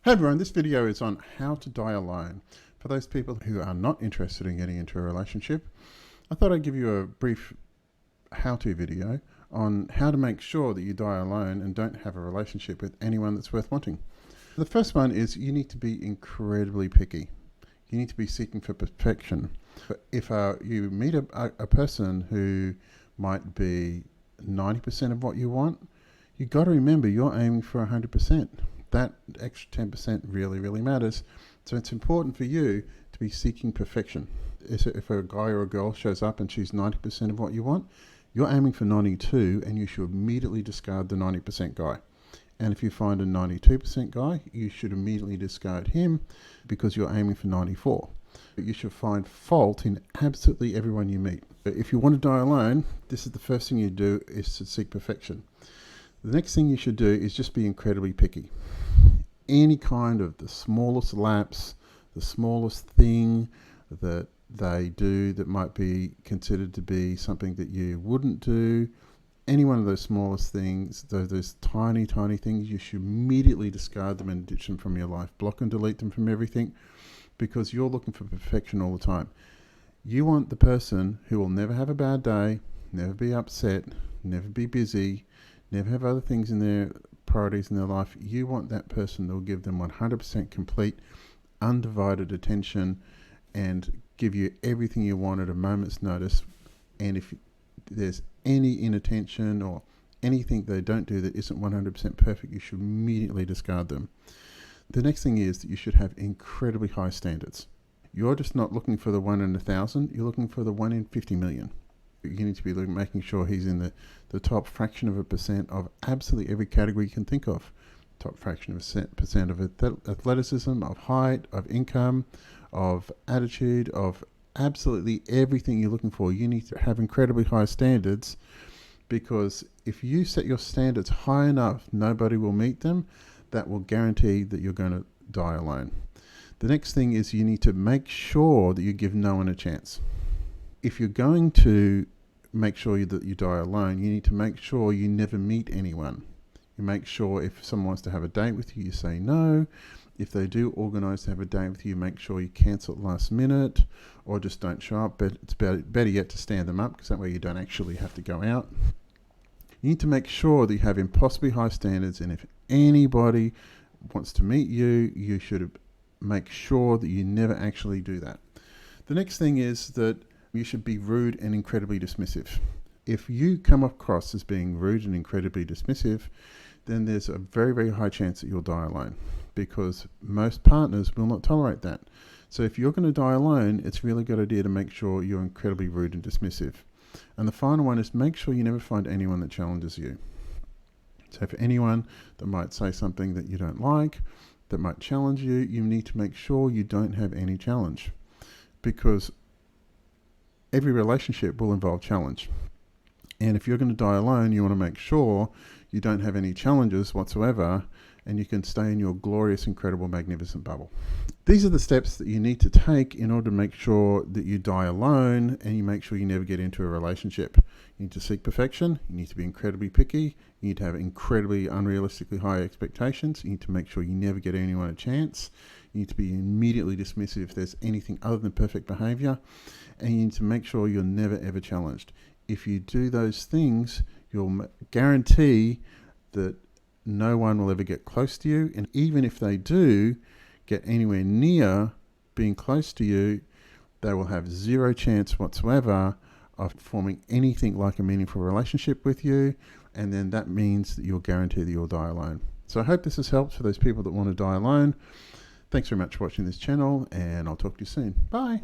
Hey everyone, this video is on how to die alone. For those people who are not interested in getting into a relationship, I thought I'd give you a brief how-to video on how to make sure that you die alone and don't have a relationship with anyone that's worth wanting. The first one is you need to be incredibly picky. You need to be seeking for perfection. But if you meet a person who might be 90% of what you want, you've got to remember you're aiming for 100%. That extra 10% really, really matters. So it's important for you to be seeking perfection. If a guy or a girl shows up and she's 90% of what you want, you're aiming for 92 and you should immediately discard the 90% guy. And if you find a 92% guy, you should immediately discard him because you're aiming for 94. But you should find fault in absolutely everyone you meet. If you want to die alone, this is the first thing you do, is to seek perfection. The next thing you should do is just be incredibly picky. Any kind of the smallest lapse, the smallest thing that they do that might be considered to be something that you wouldn't do, any one of those smallest things, those tiny, tiny things, you should immediately discard them and ditch them from your life. Block and delete them from everything because you're looking for perfection all the time. You want the person who will never have a bad day, never be upset, never be busy, never have other things in their priorities in their life. You want that person that will give them 100% complete, undivided attention and give you everything you want at a moment's notice. And if there's any inattention or anything they don't do that isn't 100% perfect, you should immediately discard them. The next thing is that you should have incredibly high standards. You're just not looking for the 1 in 1,000, you're looking for the 1 in 50 million. You need to be making sure he's in the top fraction of a percent of absolutely every category you can think of. Top fraction of a percent of athleticism, of height, of income, of attitude, of absolutely everything you're looking for. You need to have incredibly high standards, because if you set your standards high enough, nobody will meet them. That will guarantee that you're going to die alone. The next thing is you need to make sure that you give no one a chance. If you're going to make sure that you die alone, you need to make sure you never meet anyone. You make sure if someone wants to have a date with you, you say no. If they do organise to have a date with you, make sure you cancel at last minute or just don't show up. But it's better yet to stand them up, because that way you don't actually have to go out. You need to make sure that you have impossibly high standards, and if anybody wants to meet you, you should make sure that you never actually do that. The next thing is that you should be rude and incredibly dismissive. If you come across as being rude and incredibly dismissive, then there's a very, very high chance that you'll die alone, because most partners will not tolerate that. So if you're going to die alone, it's a really good idea to make sure you're incredibly rude and dismissive. And the final one is make sure you never find anyone that challenges you. So for anyone that might say something that you don't like, that might challenge you, you need to make sure you don't have any challenge, because every relationship will involve challenge. And if you're going to die alone, you want to make sure you don't have any challenges whatsoever, and you can stay in your glorious, incredible, magnificent bubble. These are the steps that you need to take in order to make sure that you die alone and you make sure you never get into a relationship. You need to seek perfection. You need to be incredibly picky. You need to have incredibly unrealistically high expectations. You need to make sure you never get anyone a chance. You need to be immediately dismissive if there's anything other than perfect behavior. And you need to make sure you're never ever challenged. If you do those things, you'll guarantee that no one will ever get close to you. And even if they do get anywhere near being close to you, they will have zero chance whatsoever of forming anything like a meaningful relationship with you. And then that means that you'll guarantee that you'll die alone. So I hope this has helped for those people that want to die alone. Thanks very much for watching this channel, and I'll talk to you soon. Bye.